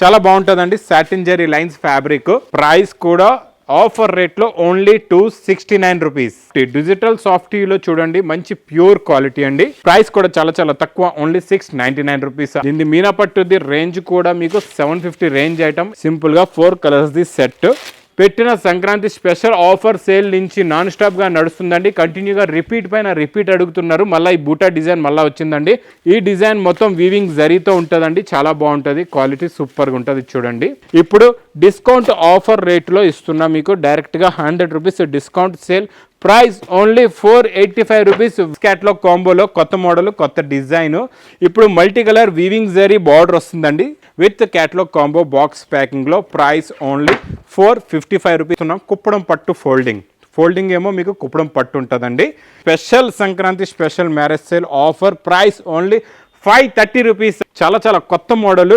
చాలా బాగుంటుందండి. Satin zari lines fabric. Price కూడా ఆఫర్ రేట్లో ఓన్లీ 269 రూపీస్. డిజిటల్ సాఫ్టీలో చూడండి మంచి ప్యూర్ క్వాలిటీ అండి. ప్రైస్ కూడా చాలా చాలా తక్కువ, ఓన్లీ 699 రూపీస్. దీని మీనా పట్టుది రేంజ్ కూడా మీకు 750 రేంజ్ ఐటమ్. సింపుల్ గా 4 కలర్స్ ది సెట్. పెట్టిన సంక్రాంతి స్పెషల్ ఆఫర్ సేల్ నుంచి నాన్ స్టాప్ గా నడుస్తుందండి. కంటిన్యూగా రిపీట్ పైన రిపీట్ అడుగుతున్నారు. మళ్ళీ ఈ బూటా డిజైన్ మళ్ళీ వచ్చిందండి. ఈ డిజైన్ మొత్తం వీవింగ్ జరీతో ఉంటుందండి. చాలా బాగుంటుంది, క్వాలిటీ సూపర్గా ఉంటుంది. చూడండి ఇప్పుడు డిస్కౌంట్ ఆఫర్ రేట్లో ఇస్తున్నా మీకు. డైరెక్ట్గా 100 rupees discount sale. Price only 485 rupees. Catalogue కాంబోలో కొత్త మోడల్, కొత్త డిజైన్. ఇప్పుడు multi colour weaving zari border వస్తుందండి విత్ క్యాట్లాగ్ కాంబో బాక్స్ ప్యాకింగ్లో. ప్రైస్ ఓన్లీ 455 రూపీస్ ఉన్నాం. కుప్పడం పట్టు ఫోల్డింగ్ ఏమో మీకు కుప్పడం పట్టు ఉంటుందండి. Special Sankranti special marriage sale offer. Price only 530 rupees. చాలా చాలా కొత్త model.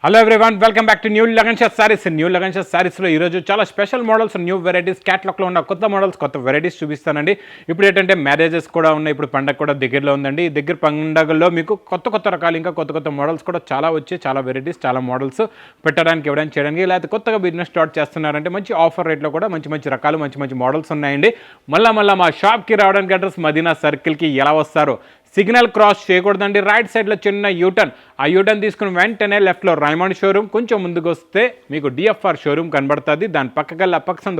Hello everyone, welcome back to new Lagan Shah saris. New Lagan Sha సారీస్లో ఈరోజు చాలా స్పెషల్ మోడల్స్, న్యూ వెరైటీస్, క్యాట్లాగ్లో ఉన్న కొత్త మోడల్స్, కొత్త వెరైటీస్ చూపిస్తానండి. ఇప్పుడు ఏంటంటే మ్యారేజెస్ కూడా ఉన్నాయి, ఇప్పుడు పండగ కూడా దగ్గరలో ఉందండి. ఈ దగ్గర పండగల్లో మీకు కొత్త కొత్త రకాలు, ఇంకా కొత్త కొత్త మోడల్స్ కూడా చాలా వచ్చి, చాలా వెరైటీస్, చాలా మోడల్స్ పెట్టడానికి, ఇవ్వడానికి, చేయడానికి, లేకపోతే కొత్తగా బిజినెస్ స్టార్ట్ చేస్తున్నారంటే మంచి ఆఫర్ రేట్లో కూడా మంచి మంచి రకాలు, మంచి మంచి మోడల్స్ ఉన్నాయండి. మళ్ళీ మా షాప్కి రావడానికి అడ్రస్ మదీనా సర్కిల్కి ఎలా వస్తారో, సిగ్నల్ క్రాస్ చేయకూడదండి. రైట్ సైడ్లో చిన్న యూటర్న్, ఆ యూటర్న్ తీసుకుని వెంటనే లెఫ్ట్లో రైమండ్ షోరూమ్, కొంచెం ముందుకు వస్తే మీకు డిఎఫ్ఆర్ షోరూమ్ కనబడుతుంది. దాని పక్కకల్లా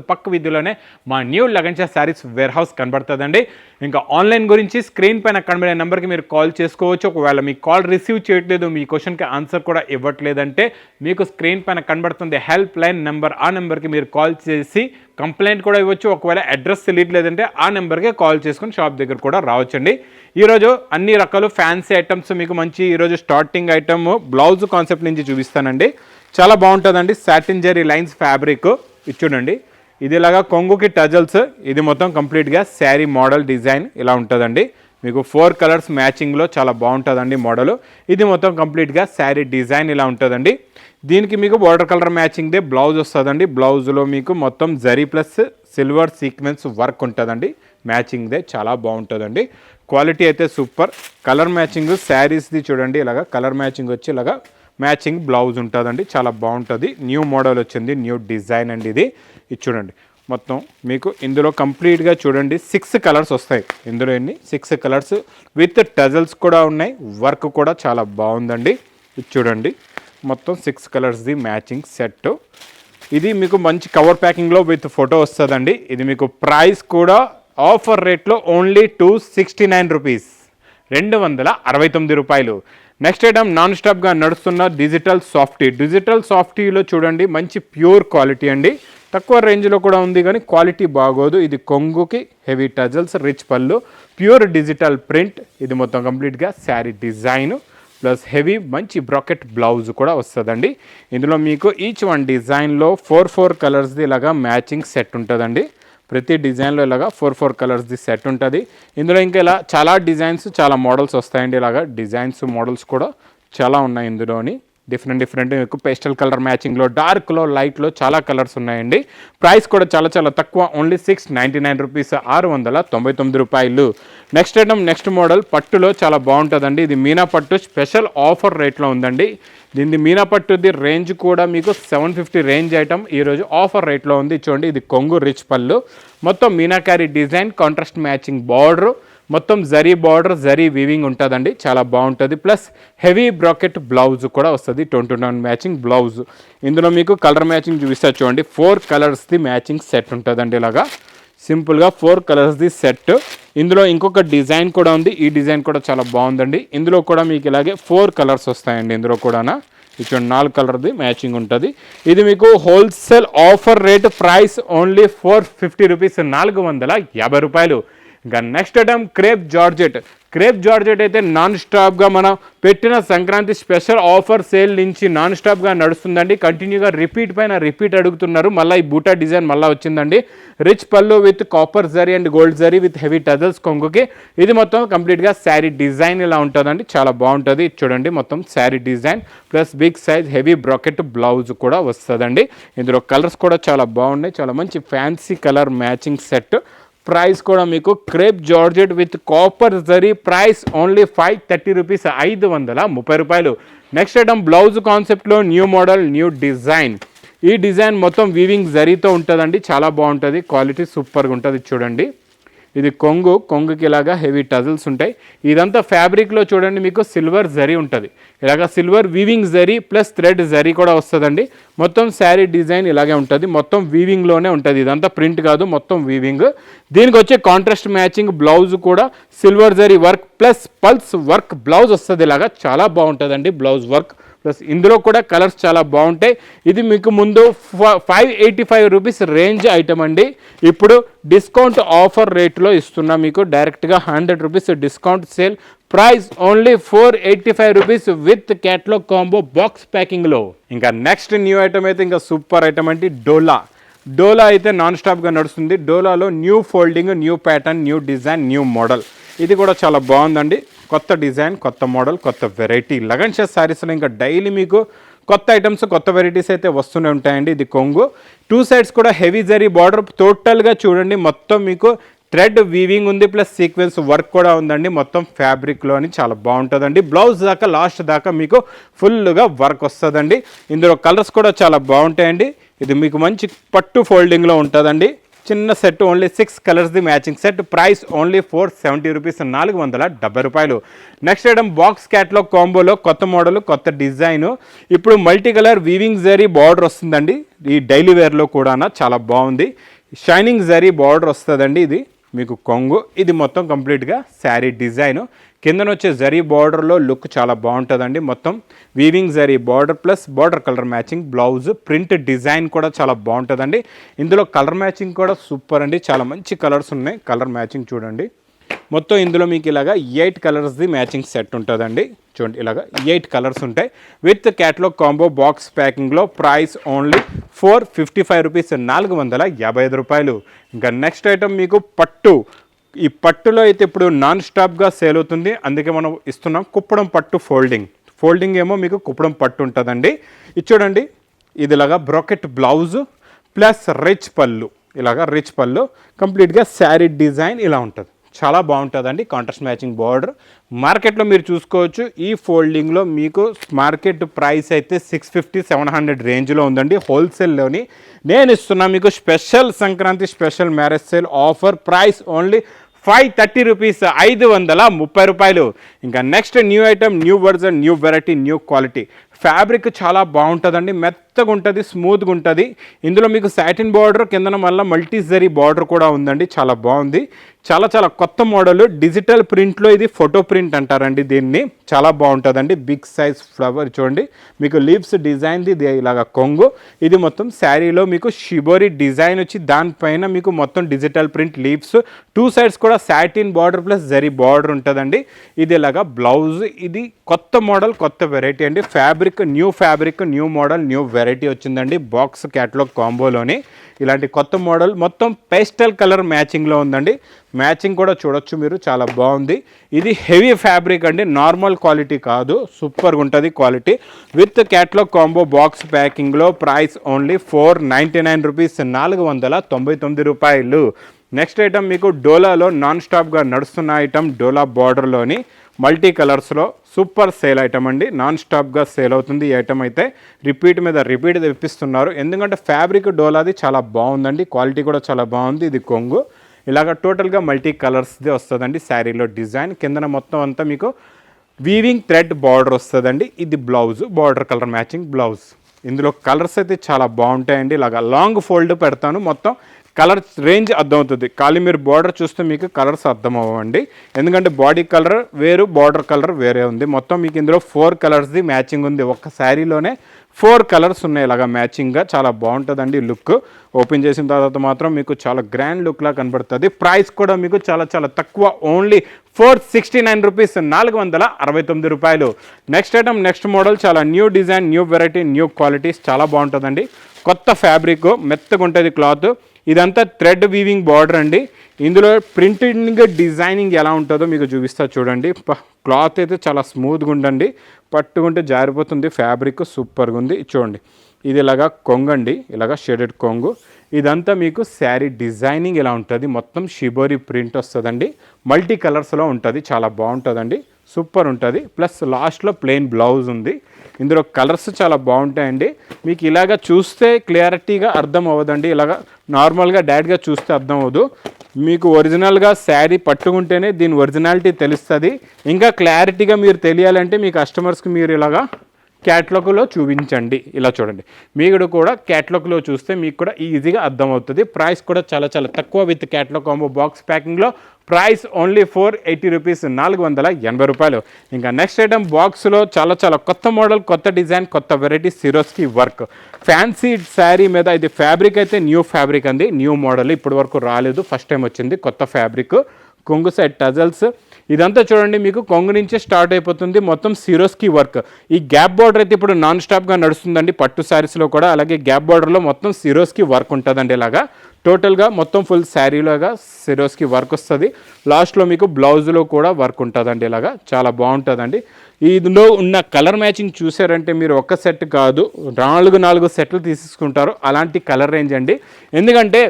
పక్క వీధిలోనే మా new Lagan Shah sarees warehouse కనబడుతుందండి. ఇంకా ఆన్లైన్ గురించి స్క్రీన్ పైన కనబడే నెంబర్కి మీరు కాల్ చేసుకోవచ్చు. ఒకవేళ మీ కాల్ రిసీవ్ చేయట్లేదు, మీ క్వశ్చన్కి ఆన్సర్ కూడా ఇవ్వట్లేదంటే మీకు స్క్రీన్ పైన కనబడుతుంది హెల్ప్ లైన్ నెంబర్. ఆ నెంబర్కి మీరు కాల్ చేసి కంప్లైంట్ కూడా ఇవ్వచ్చు. ఒకవేళ అడ్రస్ తెలియట్లేదంటే ఆ నెంబర్కే కాల్ చేసుకుని షాప్ దగ్గర కూడా రావచ్చండి. ఈరోజు అన్ని రకాలు ఫ్యాన్సీ ఐటమ్స్ మీకు మంచి ఈరోజు స్టార్టింగ్ ఐటమ్ బ్లౌజ్ కాన్సెప్ట్ నుంచి చూపిస్తానండి. చాలా బాగుంటుందండి. Satin zari lines fabric. ఇది చూడండి, ఇది ఇలాగా కొంగుకి టజల్స్. ఇది మొత్తం కంప్లీట్గా శారీ మోడల్ డిజైన్ ఇలా ఉంటుందండి. మీకు 4 కలర్స్ మ్యాచింగ్లో చాలా బాగుంటుందండి మోడల్. ఇది మొత్తం కంప్లీట్గా శారీ డిజైన్ ఇలా ఉంటుందండి. దీనికి మీకు బార్డర్ కలర్ మ్యాచింగ్దే బ్లౌజ్ వస్తుందండి. బ్లౌజ్లో మీకు మొత్తం zari plus silver sequence work ఉంటుందండి. మ్యాచింగ్దే చాలా బాగుంటుందండి. క్వాలిటీ అయితే సూపర్. కలర్ మ్యాచింగ్ శారీస్ది చూడండి, ఇలాగా కలర్ మ్యాచింగ్ వచ్చి ఇలాగా మ్యాచింగ్ బ్లౌజ్ ఉంటుందండి. చాలా బాగుంటుంది. న్యూ మోడల్ వచ్చింది, న్యూ డిజైన్ అండి ఇది. ఇది చూడండి మొత్తం మీకు ఇందులో కంప్లీట్గా చూడండి 6 కలర్స్ వస్తాయి. ఇందులో 6 కలర్స్ విత్ టజల్స్ కూడా ఉన్నాయి. వర్క్ కూడా చాలా బాగుందండి. ఇది చూడండి మొత్తం 6 కలర్స్ది మ్యాచింగ్ సెట్. ఇది మీకు మంచి కవర్ ప్యాకింగ్లో విత్ ఫోటో వస్తుందండి. ఇది మీకు ప్రైస్ కూడా ఆఫర్ రేట్లో ఓన్లీ 269 రూపీస్, 269 రూపాయలు. నెక్స్ట్ ఐటమ్ నాన్ స్టాప్గా నడుస్తున్న డిజిటల్ సాఫ్టీలో చూడండి మంచి ప్యూర్ క్వాలిటీ అండి. తక్కువ రేంజ్లో కూడా ఉంది కానీ క్వాలిటీ బాగోదు. ఇది కొంగుకి హెవీ టజల్స్, రిచ్ పళ్ళు, ప్యూర్ డిజిటల్ ప్రింట్. ఇది మొత్తం కంప్లీట్గా శారీ డిజైన్ ప్లస్ హెవీ మంచి బ్రాకెట్ బ్లౌజ్ కూడా వస్తుందండి. ఇందులో మీకు ఈచ్ వన్ డిజైన్లో 4 కలర్స్ది ఇలాగా మ్యాచింగ్ సెట్ ఉంటుందండి. ప్రతి డిజైన్లో ఇలాగా 4 కలర్స్ది సెట్ ఉంటుంది. ఇందులో ఇంకా ఇలా చాలా డిజైన్స్, చాలా మోడల్స్ వస్తాయండి. ఇలాగా డిజైన్స్, మోడల్స్ కూడా చాలా ఉన్నాయి ఇందులోని. డిఫరెంట్ మీకు పేస్టల్ కలర్ మ్యాచింగ్లో, డార్క్లో, లైట్లో చాలా కలర్స్ ఉన్నాయండి. ప్రైస్ కూడా చాలా చాలా తక్కువ, ఓన్లీ 699 రూపీస్, 699 రూపాయలు. నెక్స్ట్ ఐటమ్, నెక్స్ట్ మోడల్ పట్టులో చాలా బాగుంటుందండి. ఇది మీనా పట్టు స్పెషల్ ఆఫర్ రేట్లో ఉందండి. దీని మీనా పట్టుది రేంజ్ కూడా మీకు 750 రేంజ్ ఐటమ్ ఈరోజు ఆఫర్ రేట్లో ఉంది. చూడండి ఇది కొంగు రిచ్ పళ్ళు, మొత్తం meenakari design, contrast matching border, మొత్తం జరీ బార్డర్, జరీ వీవింగ్ ఉంటుందండి. చాలా బాగుంటుంది. ప్లస్ హెవీ బ్రాకెట్ బ్లౌజ్ కూడా వస్తుంది, 29 మ్యాచింగ్ బ్లౌజ్. ఇందులో మీకు కలర్ మ్యాచింగ్ చూపిస్తా చూడండి. 4 కలర్స్ది మ్యాచింగ్ సెట్ ఉంటుందండి. ఇలాగా సింపుల్గా 4 కలర్స్ది సెట్. ఇందులో ఇంకొక డిజైన్ కూడా ఉంది. ఈ డిజైన్ కూడా చాలా బాగుందండి. ఇందులో కూడా మీకు ఇలాగే 4 కలర్స్ వస్తాయండి. ఇందులో కూడా ఇక్కడ 4 కలర్ది మ్యాచింగ్ ఉంటుంది. ఇది మీకు wholesale offer rate. Price only 450 rupees, 450 రూపాయలు. ఇంకా next item crepe georgette. Crepe georgette అయితే నాన్ స్టాప్గా మనం పెట్టిన సంక్రాంతి స్పెషల్ ఆఫర్ సేల్ నుంచి నాన్ స్టాప్గా నడుస్తుందండి. కంటిన్యూగా రిపీట్ పైన రిపీట్ అడుగుతున్నారు. మళ్ళీ ఈ బూటా డిజైన్ మళ్ళీ వచ్చిందండి. రిచ్ పళ్ళు with copper zari and gold zari with heavy tassels కొంగుకి. ఇది మొత్తం కంప్లీట్గా శారీ డిజైన్ ఇలా ఉంటుందండి. చాలా బాగుంటుంది. చూడండి మొత్తం sari design plus big size heavy bracket blouse కూడా వస్తుందండి. ఇందులో కలర్స్ కూడా చాలా బాగున్నాయి. చాలా మంచి fancy colour matching set. Price కూడా మీకు crepe georgette with copper zari. Price only 530 rupees, 530 రూపాయలు. నెక్స్ట్ ఐటమ్ బ్లౌజ్ కాన్సెప్ట్లో న్యూ మోడల్ న్యూ డిజైన్. ఈ డిజైన్ మొత్తం వీవింగ్ జరీతో ఉంటుందండి. చాలా బాగుంటుంది. క్వాలిటీ సూపర్గా ఉంటుంది. చూడండి ఇది కొంగుకి ఇలాగా హెవీ టజల్స్ ఉంటాయి. ఇదంతా ఫ్యాబ్రిక్లో చూడండి మీకు సిల్వర్ జరీ ఉంటుంది. ఇలాగ silver weaving zari plus thread zari కూడా వస్తుందండి. మొత్తం శారీ డిజైన్ ఇలాగే ఉంటుంది. మొత్తం వీవింగ్లోనే ఉంటుంది. ఇదంతా ప్రింట్ కాదు, మొత్తం వీవింగ్. దీనికి వచ్చే కాంట్రాస్ట్ మ్యాచింగ్ బ్లౌజ్ కూడా silver zari work plus pulse work blouse వస్తుంది. ఇలాగా చాలా బాగుంటుందండి బ్లౌజ్ వర్క్. ప్లస్ ఇందులో కూడా కలర్స్ చాలా బాగుంటాయి. ఇది మీకు ముందు 585 రూపీస్ రేంజ్ ఐటమ్ అండి. ఇప్పుడు డిస్కౌంట్ ఆఫర్ రేట్లో ఇస్తున్నా మీకు. డైరెక్ట్గా 100 rupees discount sale. Price only 485 rupees with catalogue combo box ప్యాకింగ్లో. ఇంకా నెక్స్ట్ న్యూ ఐటమ్ అయితే ఇంకా సూపర్ ఐటమ్ అంటే డోలా అయితే నాన్ స్టాప్గా నడుస్తుంది. డోలాలో new folding, new pattern, new design, new model. ఇది కూడా చాలా బాగుందండి. కొత్త డిజైన్, కొత్త మోడల్, కొత్త వెరైటీ. లగన్ షేర్ శారీస్లో ఇంకా డైలీ మీకు కొత్త ఐటమ్స్, కొత్త వెరైటీస్ అయితే వస్తూనే ఉంటాయండి. ఇది కొంగు. 2 సైడ్స్ కూడా హెవీ జరీ బార్డర్. టోటల్గా చూడండి మొత్తం మీకు థ్రెడ్ వీవింగ్ ఉంది ప్లస్ సీక్వెన్స్ వర్క్ కూడా ఉందండి. మొత్తం ఫ్యాబ్రిక్లోని చాలా బాగుంటుందండి. బ్లౌజ్ దాకా లాస్ట్ దాకా మీకు ఫుల్గా వర్క్ వస్తుందండి. ఇందులో కలర్స్ కూడా చాలా బాగుంటాయండి. ఇది మీకు మంచి పట్టు ఫోల్డింగ్లో ఉంటుందండి. చిన్న సెట్ ఓన్లీ 6 కలర్స్ది matching set. Price only 470 rupees, 470 రూపాయలు. నెక్స్ట్ ఐటమ్ బాక్స్ క్యాట్లాగ్ కాంబోలో కొత్త మోడల్, కొత్త డిజైను. ఇప్పుడు multi colour weaving zari border వస్తుందండి. ఈ డైలీ వేర్లో కూడా చాలా బాగుంది. షైనింగ్ జరీ బార్డర్ వస్తుందండి. ఇది మీకు కొంగు. ఇది మొత్తం కంప్లీట్గా శారీ డిజైను. కిందన వచ్చే జరీ బార్డర్లో లుక్ చాలా బాగుంటుందండి. మొత్తం weaving zari border plus border colour matching blouse. Print design కూడా చాలా బాగుంటుందండి. ఇందులో కలర్ మ్యాచింగ్ కూడా సూపర్ అండి. చాలా మంచి కలర్స్ ఉన్నాయి. కలర్ మ్యాచింగ్ చూడండి. మొత్తం ఇందులో మీకు ఇలాగా 8 కలర్స్ది మ్యాచింగ్ సెట్ ఉంటుందండి. చూడండి ఇలాగా 8 కలర్స్ ఉంటాయి విత్ క్యాట్లాగ్ కాంబో బాక్స్ ప్యాకింగ్లో. ప్రైస్ ఓన్లీ 455 రూపీస్, 455 రూపాయలు. ఇంకా నెక్స్ట్ ఐటమ్ మీకు పట్టు. ఈ పట్టులో అయితే ఇప్పుడు నాన్ స్టాప్గా సేల్ అవుతుంది. అందుకే మనం ఇస్తున్నాం కుప్పడం పట్టు ఫోల్డింగ్ ఏమో మీకు కుప్పడం పట్టు ఉంటుందండి. ఇది చూడండి ఇది ఇలాగా బ్రాకెట్ బ్లౌజ్ ప్లస్ రిచ్ పళ్ళు కంప్లీట్గా శారీ డిజైన్ ఇలా ఉంటుంది. చాలా బాగుంటుందండి. Contrast matching border. మార్కెట్లో మీరు చూసుకోవచ్చు ఈ ఫోల్డింగ్లో మీకు మార్కెట్ ప్రైస్ అయితే 650-700 రేంజ్లో ఉందండి. హోల్సేల్లోని నేను ఇస్తున్నా మీకు special Sankranti special marriage sale offer. Price only 530 rupees, 530 రూపాయలు. ఇంకా next new item, new version, new variety, new quality. Fabric చాలా బాగుంటుందండి. మెత్తగా ఉంటుంది, స్మూత్గా ఉంటుంది. ఇందులో మీకు సాటిన్ బార్డర్, కిందన మళ్ళీ మల్టీ జరీ బార్డర్ కూడా ఉందండి. చాలా బాగుంది. చాలా కొత్త మోడల్. డిజిటల్ ప్రింట్లో ఇది ఫోటో ప్రింట్ అంటారండి దీన్ని. చాలా బాగుంటుందండి. బిగ్ సైజ్ ఫ్లవర్ చూడండి మీకు లీవ్స్ డిజైన్ది. ఇది ఇలాగ కొంగు. ఇది మొత్తం శారీలో మీకు షిబోరి డిజైన్ వచ్చి దానిపైన మీకు మొత్తం డిజిటల్ ప్రింట్ లీవ్స్. 2 సైడ్స్ కూడా satin border plus zari border ఉంటుందండి. ఇది ఇలాగా బ్లౌజ్. ఇది కొత్త మోడల్, కొత్త వెరైటీ అండి. Fabric new model, new variety వచ్చిందండి బాక్స్ క్యాటలాగ్ కాంబోలోని. ఇలాంటి కొత్త మోడల్ మొత్తం పేస్టల్ కలర్ మ్యాచింగ్లో ఉందండి. మ్యాచింగ్ కూడా చూడొచ్చు మీరు. చాలా బాగుంది. ఇది హెవీ ఫ్యాబ్రిక్ అండి, నార్మల్ క్వాలిటీ కాదు. సూపర్గా ఉంటుంది quality. With catalogue combo box ప్యాకింగ్లో. ప్రైస్ ఓన్లీ 499 రూపీస్, 499 రూపాయలు. నెక్స్ట్ ఐటమ్ మీకు డోలాలో నాన్ స్టాప్గా నడుస్తున్న ఐటమ్. డోలా బార్డర్లోని మల్టీ కలర్స్లో సూపర్ సేల్ ఐటమ్ అండి. నాన్ స్టాప్గా సేల్ అవుతుంది ఈ ఐటమ్ అయితే. రిపీట్ తెప్పిస్తున్నారు. ఎందుకంటే ఫ్యాబ్రిక్ డోలాది చాలా బాగుందండి. క్వాలిటీ కూడా చాలా బాగుంది. ఇది కొంగు. ఇలాగ టోటల్గా మల్టీ కలర్స్ది వస్తుందండి. శారీలో డిజైన్. కిందన మొత్తం అంతా మీకు వీవింగ్ థ్రెడ్ బార్డర్ వస్తుందండి. ఇది blouse, border colour matching blouse. ఇందులో కలర్స్ అయితే చాలా బాగుంటాయండి. ఇలాగ లాంగ్ ఫోల్డ్ పెడతాను. మొత్తం కలర్ రేంజ్ అర్థమవుతుంది. ఖాళీ మీరు బార్డర్ చూస్తే మీకు కలర్స్ అర్థం అవ్వండి. ఎందుకంటే బాడీ కలర్ వేరు, బార్డర్ కలర్ వేరే ఉంది. మొత్తం మీకు ఇందులో 4 కలర్స్ది మ్యాచింగ్ ఉంది. ఒక్క శారీలోనే 4 కలర్స్ ఉన్నాయి ఇలాగా మ్యాచింగ్గా, చాలా బాగుంటుందండి లుక్. ఓపెన్ చేసిన తర్వాత మాత్రం మీకు చాలా గ్రాండ్ లుక్లా కనబడుతుంది. ప్రైస్ కూడా మీకు చాలా చాలా తక్కువ, ఓన్లీ 469 రూపీస్, 469 రూపాయలు. నెక్స్ట్ ఐటమ్, నెక్స్ట్ మోడల్, చాలా new design, new variety, new qualities, చాలా బాగుంటుందండి. కొత్త ఫ్యాబ్రిక్, మెత్తగా ఉంటుంది క్లాత్. ఇదంతా థ్రెడ్ వీవింగ్ బార్డర్ అండి. ఇందులో ప్రింటింగ్ డిజైనింగ్ ఎలా ఉంటుందో మీకు చూపిస్తా చూడండి. క్లాత్ అయితే చాలా స్మూత్గా ఉండండి, పట్టుకుంటే జారిపోతుంది. ఫ్యాబ్రిక్ సూపర్గా ఉంది. చూడండి, ఇది ఇలాగా కొంగండి, ఇలాగా షేడెడ్ కొంగు. ఇదంతా మీకు శారీ డిజైనింగ్ ఇలా ఉంటుంది. మొత్తం షిబోరి ప్రింట్ వస్తుందండి, మల్టీ కలర్స్లో ఉంటుంది, చాలా బాగుంటుందండి, సూపర్ ఉంటుంది. ప్లస్ లాస్ట్లో ప్లెయిన్ బ్లౌజ్ ఉంది. ఇందులో కలర్స్ చాలా బాగుంటాయండి. మీకు ఇలాగ చూస్తే క్లియారిటీగా అర్థం అవ్వదండి, ఇలాగ నార్మల్గా డైరెక్ట్గా చూస్తే అర్థం అవ్వదు. మీకు ఒరిజినల్గా శారీ పట్టుకుంటేనే దీని ఒరిజినాలిటీ తెలుస్తుంది. ఇంకా క్లారిటీగా మీరు తెలియాలంటే మీ కస్టమర్స్కి మీరు ఇలాగా క్యాటలాగ్లో చూపించండి. ఇలా చూడండి, మీరు కూడా క్యాటలాగ్లో చూస్తే మీకు కూడా ఈజీగా అర్థమవుతుంది. ప్రైస్ కూడా చాలా చాలా తక్కువ, విత్ క్యాటలాగ్ కాంబో బాక్స్ ప్యాకింగ్లో. ప్రైస్ ఓన్లీ 480 రూపీస్, 480 రూపాయలు. ఇంకా నెక్స్ట్ ఐటమ్ బాక్స్లో చాలా చాలా కొత్త మోడల్, కొత్త డిజైన్, కొత్త variety, Swarovski work fancy sari మీద. ఇది ఫ్యాబ్రిక్ అయితే న్యూ ఫ్యాబ్రిక్ అండి, న్యూ మోడల్, ఇప్పటి వరకు రాలేదు, ఫస్ట్ టైం వచ్చింది కొత్త ఫ్యాబ్రిక్. కొంగు సైడ్ టజల్స్, ఇదంతా చూడండి మీకు కొంగు నుంచే స్టార్ట్ అయిపోతుంది. మొత్తం సిరోస్కి వర్క్. ఈ గ్యాప్ బార్డర్ అయితే ఇప్పుడు నాన్ స్టాప్గా నడుస్తుందండి పట్టు శారీస్లో కూడా. అలాగే గ్యాప్ బార్డర్లో మొత్తం సిరోస్కి వర్క్ ఉంటుందండి. ఇలాగా టోటల్గా మొత్తం ఫుల్ శారీలోగా సిరోస్కి వర్క్ వస్తుంది. లాస్ట్లో మీకు బ్లౌజ్లో కూడా వర్క్ ఉంటుందండి. ఇలాగా చాలా బాగుంటుందండి. ఇందులో ఉన్న కలర్ మ్యాచింగ్ చూసారంటే మీరు ఒక్క సెట్ కాదు, 4 సెట్లు తీసుకుంటారు. అలాంటి కలర్ రేంజ్ అండి. ఎందుకంటే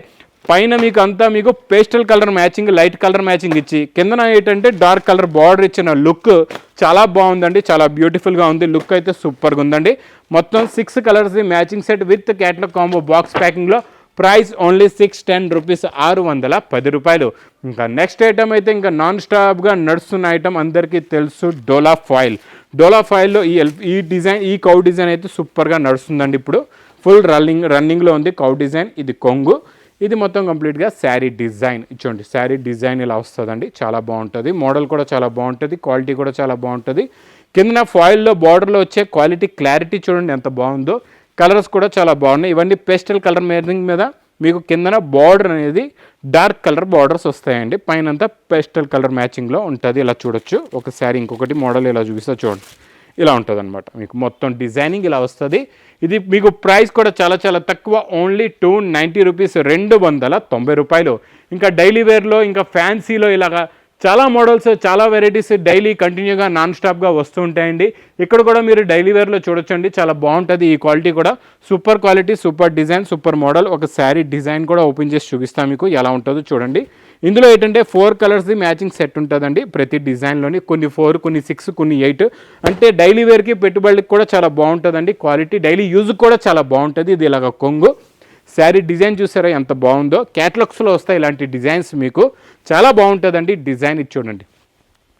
పైన మీకు అంతా మీకు pastel colour matching, light colour matching ఇచ్చి, కిందన ఏంటంటే డార్క్ కలర్ బార్డర్ ఇచ్చిన లుక్ చాలా బాగుందండి, చాలా బ్యూటిఫుల్గా ఉంది. లుక్ అయితే సూపర్గా ఉందండి. మొత్తం 6 colours matching set with catalogue combo box ప్యాకింగ్లో. ప్రైస్ ఓన్లీ 610 రూపీస్, 610 రూపాయలు. ఇంకా నెక్స్ట్ ఐటమ్ అయితే ఇంకా నాన్ స్టాప్గా నడుస్తున్న ఐటమ్ అందరికీ తెలుసు, డోలా ఫాయిల్. డోలా ఫాయిల్లో ఈ డిజైన్, ఈ కౌ డిజైన్ అయితే సూపర్గా నడుస్తుందండి. ఇప్పుడు ఫుల్ రన్నింగ్లో ఉంది కౌ డిజైన్. ఇది కొంగు, ఇది మొత్తం కంప్లీట్గా శారీ డిజైన్. చూడండి, శారీ డిజైన్ ఇలా వస్తుందండి, చాలా బాగుంటుంది. మోడల్ కూడా చాలా బాగుంటుంది, క్వాలిటీ కూడా చాలా బాగుంటుంది. కింద ఫాయిల్లో బార్డర్లో వచ్చే క్వాలిటీ, క్లారిటీ చూడండి ఎంత బాగుందో. కలర్స్ కూడా చాలా బాగున్నాయి. ఇవన్నీ పేస్టల్ కలర్ మేరింగ్ మీద మీకు కిందన బార్డర్ అనేది డార్క్ కలర్ బార్డర్స్ వస్తాయండి. పైన అంతా పేస్టల్ కలర్ మ్యాచింగ్లో ఉంటుంది. ఇలా చూడొచ్చు. ఒక శారీ ఇంకొకటి మోడల్ ఇలా చూపిస్తా చూడండి, ఇలా ఉంటుంది అనమాట. మీకు మొత్తం డిజైనింగ్ ఇలా వస్తుంది. ఇది మీకు ప్రైస్ కూడా చాలా చాలా తక్కువ, ఓన్లీ 290 రూపీస్, 290 రూపాయలు. ఇంకా డైలీ వేర్లో, ఇంకా ఫ్యాన్సీలో ఇలాగా చాలా మోడల్స్, చాలా వెరైటీస్ డైలీ కంటిన్యూగా నాన్ స్టాప్గా వస్తూ ఉంటాయండి. ఇక్కడ కూడా మీరు డైలీ వేర్లో చూడొచ్చండి, చాలా బాగుంటుంది. ఈ క్వాలిటీ కూడా super quality, super design, super model. ఒక శారీ డిజైన్ కూడా ఓపెన్ చేసి చూపిస్తాను మీకు ఎలా ఉంటుందో చూడండి. ఇందులో ఏంటంటే 4 కలర్స్ది మ్యాచింగ్ సెట్ ఉంటుందండి ప్రతి డిజైన్లోని. కొన్ని 4, కొన్ని 6, కొన్ని 8. అంటే డైలీ వేర్కి, పెట్టుబడికి కూడా చాలా బాగుంటుందండి. క్వాలిటీ డైలీ యూజ్కి కూడా చాలా బాగుంటుంది. ఇది ఇలాగ కొంగు. శారీ డిజైన్ చూసారా ఎంత బాగుందో. క్యాటలాగ్స్లో వస్తాయి ఇలాంటి డిజైన్స్, మీకు చాలా బాగుంటుందండి. డిజైన్ ఇది చూడండి,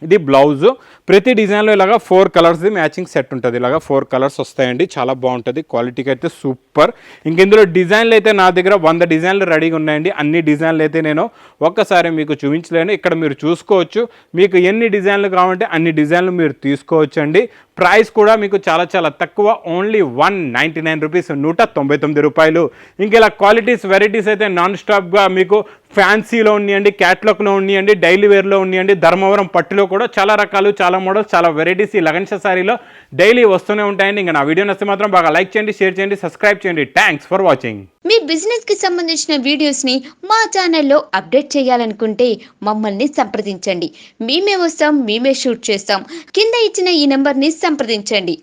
ఇది బ్లౌజు. ప్రతి డిజైన్లో ఇలాగా 4 కలర్స్ది మ్యాచింగ్ సెట్ ఉంటుంది. ఇలాగా 4 కలర్స్ వస్తాయండి, చాలా బాగుంటుంది. క్వాలిటీకి అయితే సూపర్. ఇంక ఇందులో డిజైన్లు అయితే నా దగ్గర 100 డిజైన్లు రెడీగా ఉన్నాయండి. అన్ని డిజైన్లు అయితే నేను ఒక్కసారి మీకు చూపించలేను. ఇక్కడ మీరు చూసుకోవచ్చు, మీకు ఎన్ని డిజైన్లు కావాలంటే అన్ని డిజైన్లు మీరు తీసుకోవచ్చు అండి. ప్రైస్ కూడా మీకు చాలా చాలా తక్కువ, ఓన్లీ 199 రూపీస్, 199 రూపాయలు. ఇంక ఇలా క్వాలిటీస్, వెరైటీస్ అయితే నాన్ స్టాప్గా మీకు ఫ్యాన్సీలో ఉన్నాయండి, క్యాట్లాగ్లో ఉన్నాయండి, డైలీ వేర్లో ఉన్నాయండి, ధర్మవరం పట్టులో కూడా చాలా రకాలు, చాలా మోడల్స్, చాలా వెరైటీస్ ఈ లగన్షా శారీలో డైలీ వస్తూనే ఉంటాయండి. ఇంకా నా వీడియో నచ్చితే మాత్రం బాగా లైక్ చేయండి, షేర్ చేయండి, సబ్స్క్రైబ్ చేయండి. Thanks for watching. Me business కి సంబంధించిన వీడియోస్ ని మా ఛానల్లో అప్డేట్ చేయాలనుకుంటే మమ్మల్ని సంప్రదించండి. మేమే వస్తాం, మేమే షూట్ చేస్తాం. కింద ఇచ్చిన ఈ నెంబర్ ని సంప్రదించండి.